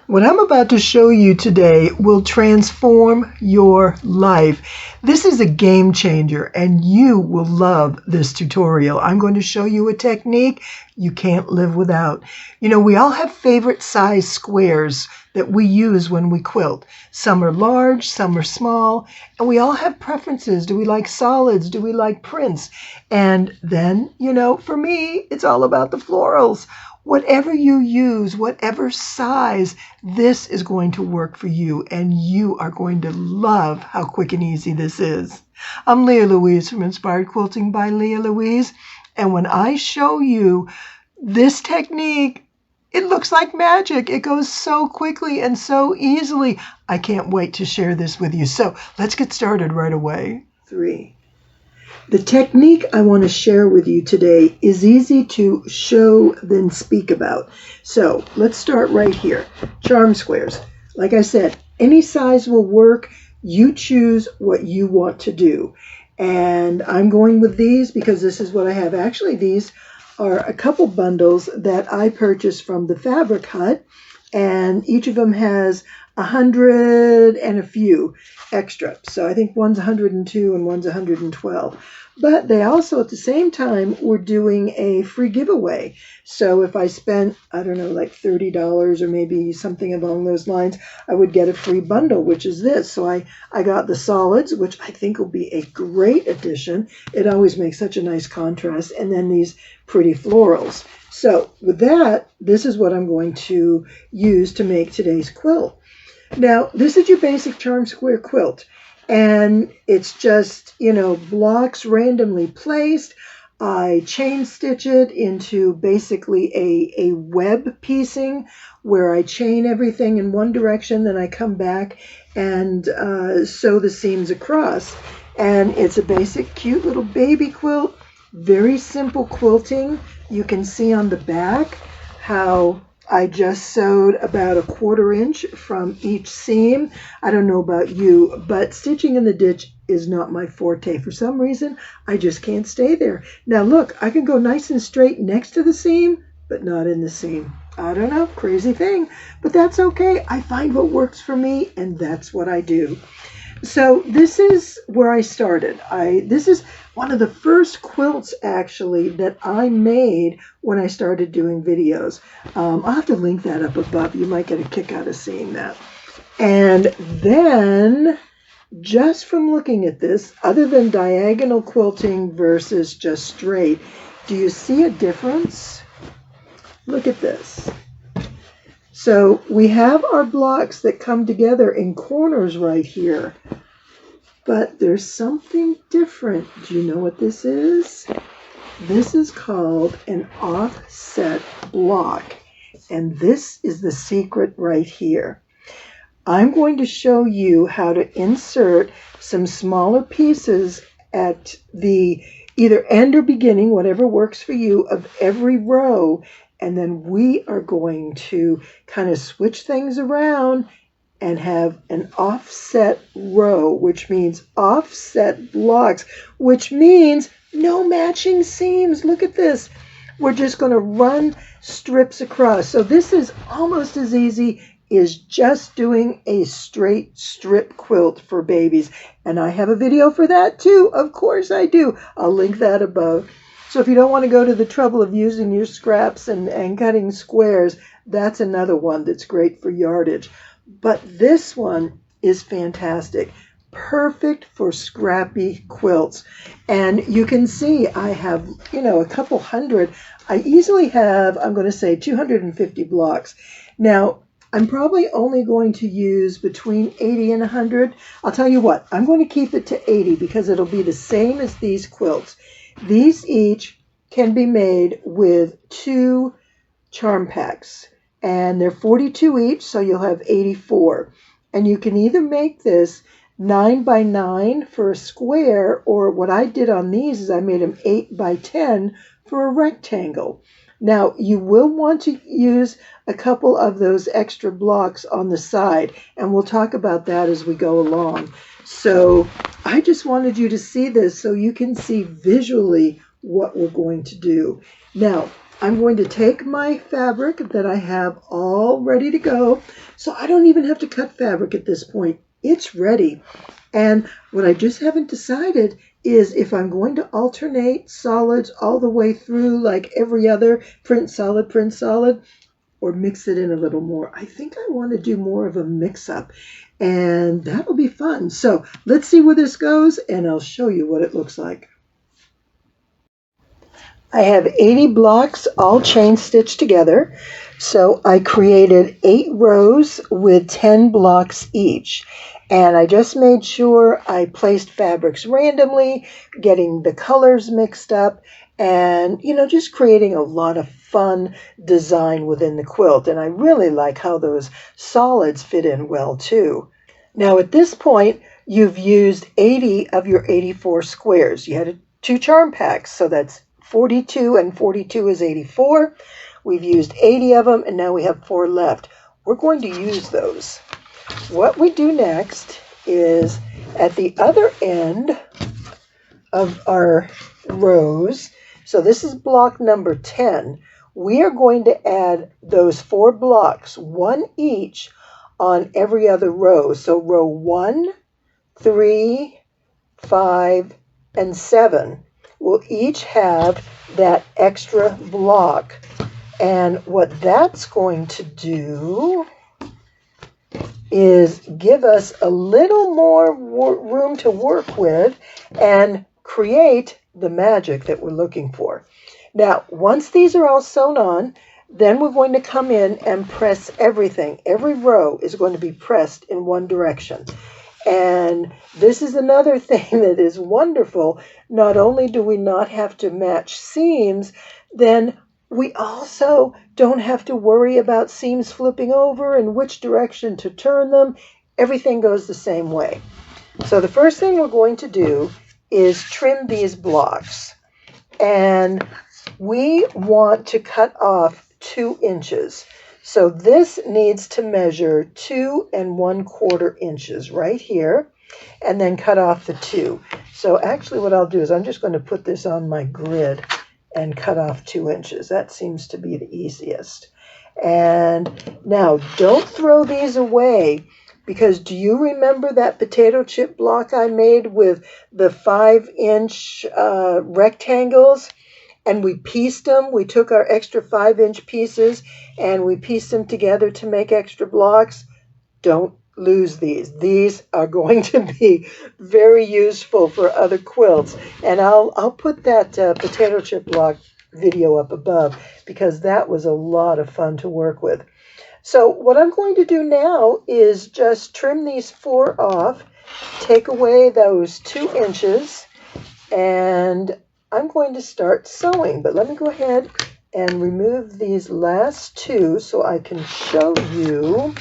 What I'm about to show you today will transform your life. This is a game changer and you will love this tutorial. I'm going to show you a technique you can't live without. You know, we all have favorite size squares that we use when we quilt. Some are large, some are small, and we all have preferences. Do we like solids? Do we like prints? And then, you know, for me, it's all about the florals. Whatever you use, whatever size, this is going to work for you, and you are going to love how quick and easy this is. I'm Louise from Inspired Quilting by Louise, and when I show you this technique, it looks like magic. It goes so quickly and so easily. I can't wait to share this with you. So let's get started right away. 3. The technique I want to share with you today is easy to show than speak about. So let's start right here. Charm squares. Like I said, any size will work. You choose what you want to do. And I'm going with these because this is what I have. Actually, these are a couple bundles that I purchased from the Fabric Hut. And each of them has 100 and a few extra. So I think one's 102 and one's 112. But they also, at the same time, were doing a free giveaway. So if I spent, I don't know, like $30 or maybe something along those lines, I would get a free bundle, which is this. So I got the solids, which I think will be a great addition. It always makes such a nice contrast. And then these pretty florals. So with that, this is what I'm going to use to make today's quilt. Now, this is your basic charm square quilt. And it's just, you know, blocks randomly placed. I chain stitch it into basically a web piecing where I chain everything in one direction, then I come back and sew the seams across. And it's a basic, cute little baby quilt. Very simple quilting. You can see on the back how I just sewed about 1/4 inch from each seam. I don't know about you, but stitching in the ditch is not my forte. For some reason, I just can't stay there. Now look, I can go nice and straight next to the seam, but not in the seam. I don't know, crazy thing, but that's okay. I find what works for me, and that's what I do. So this is where I started. This is one of the first quilts, actually, that I made when I started doing videos. I'll have to link that up above. You might get a kick out of seeing that. And then, just from looking at this, other than diagonal quilting versus just straight, do you see a difference? Look at this. So we have our blocks that come together in corners right here, but there's something different. Do you know what this is? This is called an offset block, and this is the secret right here. I'm going to show you how to insert some smaller pieces at the either end or beginning, whatever works for you, of every row. And then we are going to kind of switch things around and have an offset row, which means offset blocks, which means no matching seams. Look at this. We're just going to run strips across. So this is almost as easy as just doing a straight strip quilt for babies. And I have a video for that too. Of course I do. I'll link that above. So if you don't want to go to the trouble of using your scraps and cutting squares, that's another one that's great for yardage. But this one is fantastic. Perfect for scrappy quilts. And you can see I have, you know, a couple hundred. I easily have, I'm going to say 250 blocks. Now, I'm probably only going to use between 80 and 100. I'll tell you what, I'm going to keep it to 80 because it'll be the same as these quilts. These each can be made with 2 charm packs, and they're 42 each, so you'll have 84. And you can either make this 9 by 9 for a square, or what I did on these is I made them 8 by 10 for a rectangle. Now, you will want to use a couple of those extra blocks on the side, and we'll talk about that as we go along. So I just wanted you to see this so you can see visually what we're going to do. Now, I'm going to take my fabric that I have all ready to go. So I don't even have to cut fabric at this point. It's ready. And what I just haven't decided is if I'm going to alternate solids all the way through like every other print solid, or mix it in a little more. I think I want to do more of a mix-up, and that'll be fun. So let's see where this goes, and I'll show you what it looks like. I have 80 blocks all chain stitched together. So I created 8 rows with 10 blocks each. And I just made sure I placed fabrics randomly, getting the colors mixed up, and, just creating a lot of fun design within the quilt. And I really like how those solids fit in well too. Now at this point, you've used 80 of your 84 squares. You had 2 charm packs, so that's 42, and 42 is 84. We've used 80 of them, and now we have 4 left. We're going to use those. What we do next is at the other end of our rows, so this is block number 10, we are going to add those 4 blocks, 1 each, on every other row. So row 1, 3, 5, and 7 will each have that extra block. And what that's going to do is give us a little more room to work with and create the magic that we're looking for. Now, once these are all sewn on, then we're going to come in and press everything. Every row is going to be pressed in one direction. And this is another thing that is wonderful. Not only do we not have to match seams, then we also don't have to worry about seams flipping over and which direction to turn them. Everything goes the same way. So the first thing we're going to do is trim these blocks. And we want to cut off 2 inches. So this needs to measure 2 1/4 inches right here, and then cut off the 2. So actually what I'll do is I'm just going to put this on my grid and cut off 2 inches. That seems to be the easiest. And now don't throw these away, because do you remember that potato chip block I made with the 5-inch rectangles? And we pieced them. We took our extra 5-inch pieces and we pieced them together to make extra blocks. Don't lose these. These are going to be very useful for other quilts. And I'll put that potato chip block video up above, because that was a lot of fun to work with. So what I'm going to do now is just trim these 4 off, take away those 2 inches, and I'm going to start sewing. But let me go ahead and remove these last 2 so I can show you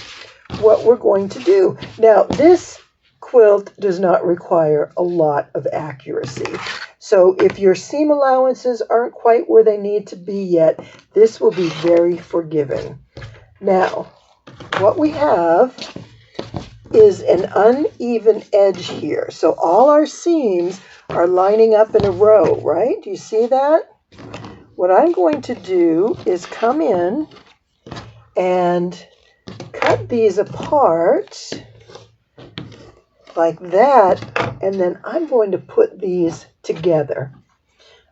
what we're going to do. Now, this quilt does not require a lot of accuracy. So if your seam allowances aren't quite where they need to be yet, this will be very forgiving. Now, what we have is an uneven edge here. So all our seams are lining up in a row, right? Do you see that? What I'm going to do is come in and cut these apart like that, and then I'm going to put these together.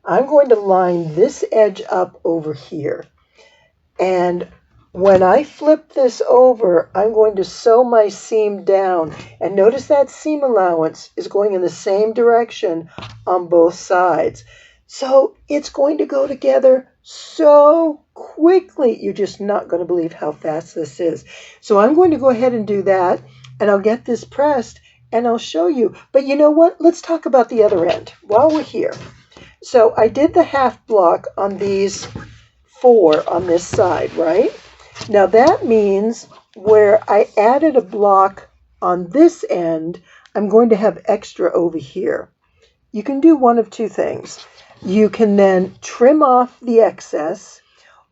I'm going to line this edge up over here, and when I flip this over, I'm going to sew my seam down, and notice that seam allowance is going in the same direction on both sides. So it's going to go together so quickly. You're just not going to believe how fast this is. So I'm going to go ahead and do that, and I'll get this pressed, and I'll show you. But you know what? Let's talk about the other end while we're here. So I did the half block on these 4 on this side, right? Now that means where I added a block on this end, I'm going to have extra over here. You can do one of 2 things. You can then trim off the excess,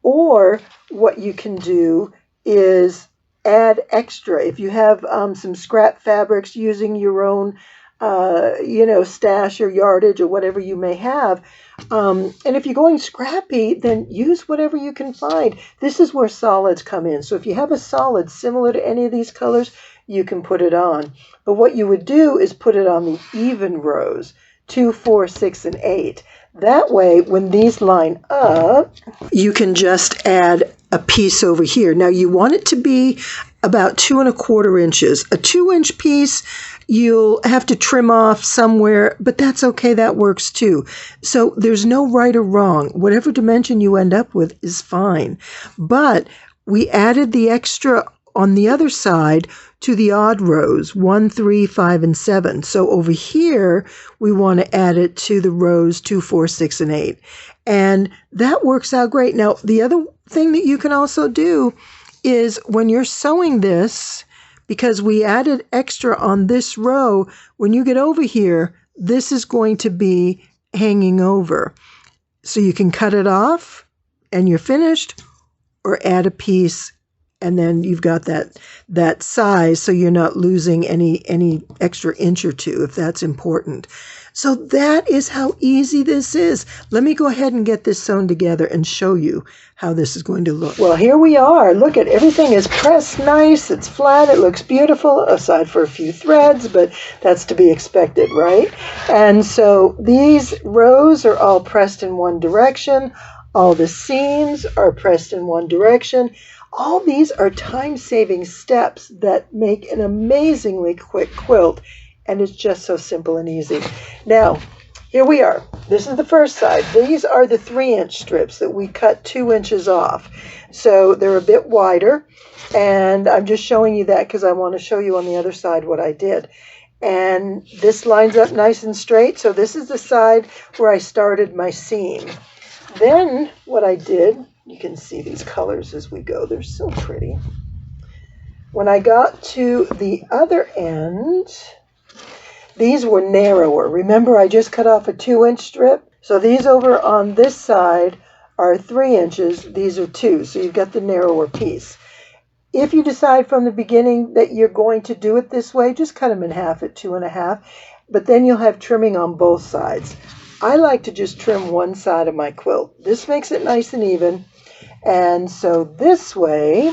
or what you can do is add extra. If you have some scrap fabrics using your own stash or yardage or whatever you may have. And if you're going scrappy, then use whatever you can find. This is where solids come in. So if you have a solid similar to any of these colors, you can put it on. But what you would do is put it on the even rows, 2, 4, 6, and 8. That way, when these line up, you can just add a piece over here. Now you want it to be about 2 1/4 inches. A 2-inch piece, you'll have to trim off somewhere, but that's okay. That works too. So there's no right or wrong. Whatever dimension you end up with is fine. But we added the extra on the other side to the odd rows, 1, 3, 5, and 7. So over here, we want to add it to the rows 2, 4, 6, and 8. And that works out great. Now, the other thing that you can also do is when you're sewing this, because we added extra on this row, when you get over here, this is going to be hanging over. So you can cut it off and you're finished, or add a piece and then you've got that size, so you're not losing any extra inch or two if that's important. So that is how easy this is. Let me go ahead and get this sewn together and show you how this is going to look. Well, here we are. Look at everything is pressed nice. It's flat. It looks beautiful, aside for a few threads, but that's to be expected, right? And so these rows are all pressed in one direction. All the seams are pressed in one direction. All these are time-saving steps that make an amazingly quick quilt, and it's just so simple and easy. Now, here we are. This is the first side. These are the 3-inch strips that we cut 2 inches off. So they're a bit wider, and I'm just showing you that because I want to show you on the other side what I did. And this lines up nice and straight. So this is the side where I started my seam. Then what I did, you can see these colors as we go. They're so pretty. When I got to the other end, these were narrower. Remember, I just cut off a 2-inch strip. So these over on this side are 3 inches. These are 2. So you've got the narrower piece. If you decide from the beginning that you're going to do it this way, just cut them in half at 2.5. But then you'll have trimming on both sides. I like to just trim one side of my quilt. This makes it nice and even. And so this way,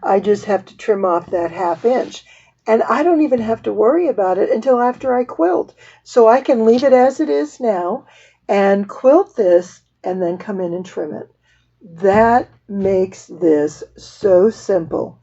I just have to trim off that 1/2 inch. And I don't even have to worry about it until after I quilt. So I can leave it as it is now and quilt this and then come in and trim it. That makes this so simple.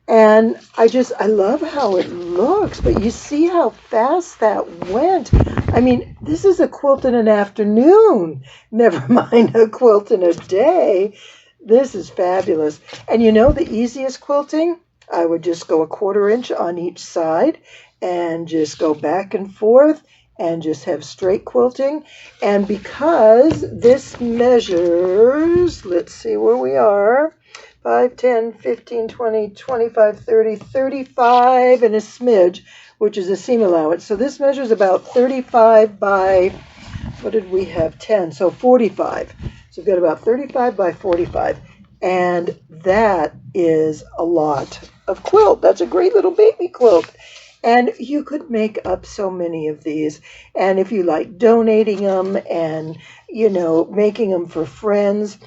And I love how it looks, but you see how fast that went. I mean, this is a quilt in an afternoon, never mind a quilt in a day. This is fabulous. And you know the easiest quilting? I would just go 1/4 inch on each side and just go back and forth and just have straight quilting. And because this measures, let's see where we are, 5, 10, 15, 20, 25, 30, 35 and a smidge, which is a seam allowance. So this measures about 35 by, what did we have, 10, so 45. So we've got about 35 by 45. And that is a lot of quilt. That's a great little baby quilt. And you could make up so many of these. And if you like donating them and, making them for friends.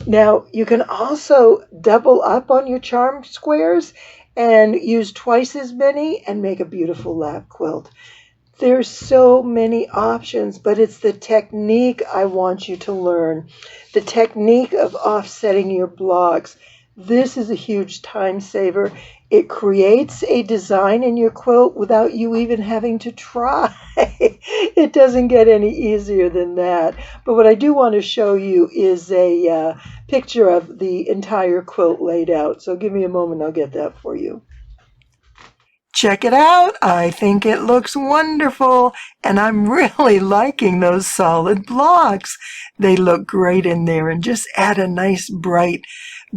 Now, you can also double up on your charm squares and use twice as many and make a beautiful lap quilt. There's so many options, but it's the technique I want you to learn. The technique of offsetting your blocks. This is a huge time saver. It creates a design in your quilt without you even having to try. It doesn't get any easier than that. But what I do want to show you is a picture of the entire quilt laid out. So give me a moment, I'll get that for you. Check it out. I think it looks wonderful, and I'm really liking those solid blocks. They look great in there and just add a nice bright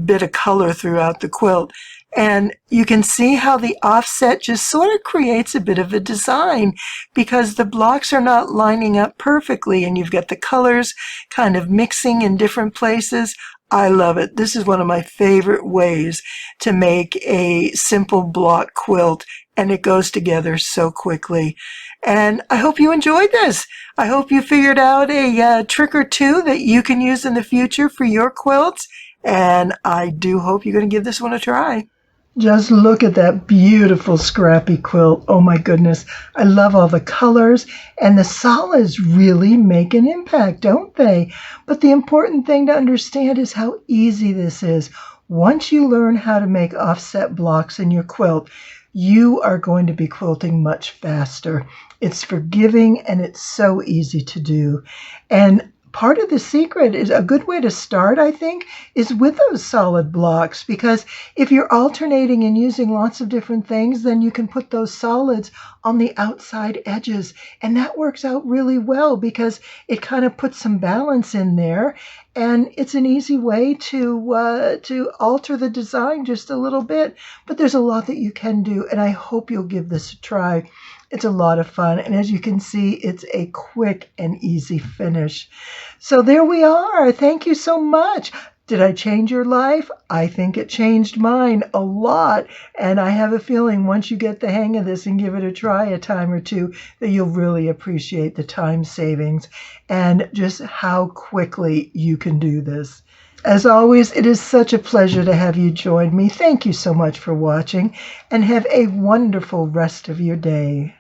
bit of color throughout the quilt. And you can see how the offset just sort of creates a bit of a design because the blocks are not lining up perfectly and you've got the colors kind of mixing in different places. I love it. This is one of my favorite ways to make a simple block quilt, and it goes together so quickly. And I hope you enjoyed this. I hope you figured out a trick or two that you can use in the future for your quilts. And I do hope you're going to give this one a try. Just look at that beautiful scrappy quilt. Oh my goodness. I love all the colors, and the solids really make an impact, don't they? But the important thing to understand is how easy this is. Once you learn how to make offset blocks in your quilt, you are going to be quilting much faster. It's forgiving and it's so easy to do. And part of the secret is a good way to start, I think, is with those solid blocks, because if you're alternating and using lots of different things, then you can put those solids on the outside edges, and that works out really well because it kind of puts some balance in there, and it's an easy way to alter the design just a little bit. But there's a lot that you can do, and I hope you'll give this a try. It's a lot of fun, and as you can see, it's a quick and easy finish. So there we are. Thank you so much. Did I change your life? I think it changed mine a lot, and I have a feeling once you get the hang of this and give it a try a time or two, that you'll really appreciate the time savings and just how quickly you can do this. As always, it is such a pleasure to have you join me. Thank you so much for watching, and have a wonderful rest of your day.